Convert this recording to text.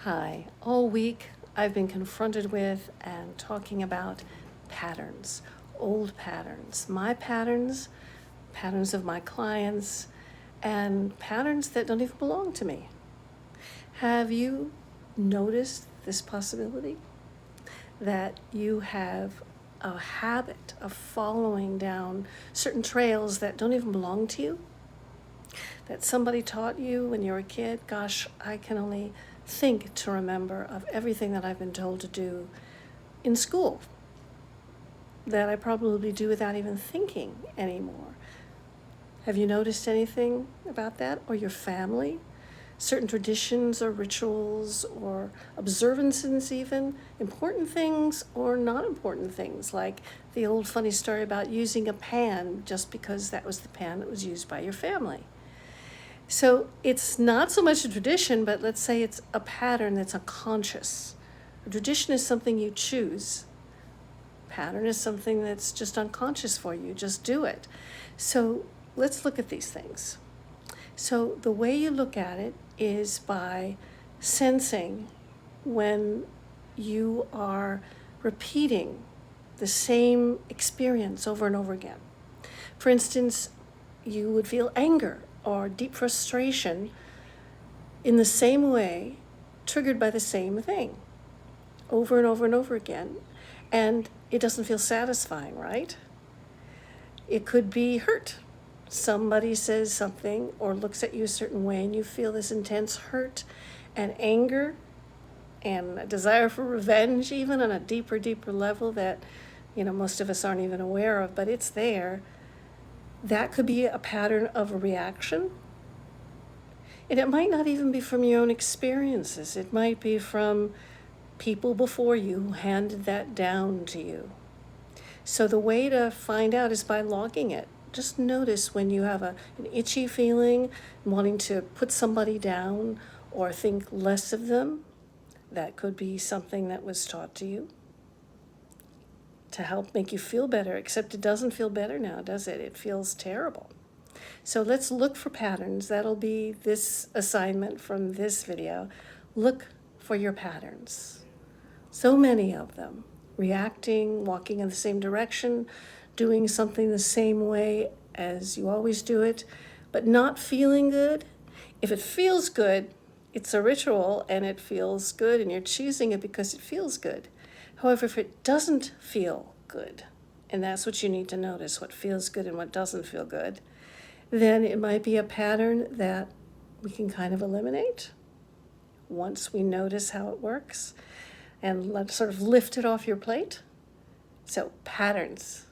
Hi. All week I've been confronted with and talking about patterns, old patterns, my patterns, patterns of my clients, and patterns that don't even belong to me. Have you noticed this possibility? That you have a habit of following down certain trails that don't even belong to you? That somebody taught you when you were a kid? Gosh, I can only think to remember of everything that I've been told to do in school that I probably do without even thinking anymore. Have you noticed anything about that? Or your family? Certain traditions or rituals or observances, even important things or not important things, like the old funny story about using a pan just because that was the pan that was used by your family. So it's not so much a tradition, but let's say it's a pattern that's unconscious. A tradition is something you choose. Pattern is something that's just unconscious for you. Just do it. So let's look at these things. So the way you look at it is by sensing when you are repeating the same experience over and over again. For instance, you would feel anger or deep frustration in the same way, triggered by the same thing, over and over and over again. And it doesn't feel satisfying, right? It could be hurt. Somebody says something or looks at you a certain way, and you feel this intense hurt and anger and a desire for revenge, even on a deeper level that, most of us aren't even aware of, but it's there. That could be a pattern of a reaction. And it might not even be from your own experiences. It might be from people before you who handed that down to you. So the way to find out is by logging it. Just notice when you have an itchy feeling, wanting to put somebody down or think less of them. That could be something that was taught to you to help make you feel better, except it doesn't feel better now, does it? It feels terrible. So let's look for patterns. That'll be this assignment from this video. Look for your patterns. So many of them. Reacting, walking in the same direction, doing something the same way as you always do it, but not feeling good. If it feels good, it's a ritual and it feels good and you're choosing it because it feels good. However, if it doesn't feel good, and that's what you need to notice, what feels good and what doesn't feel good, then it might be a pattern that we can kind of eliminate once we notice how it works and let's sort of lift it off your plate. So patterns.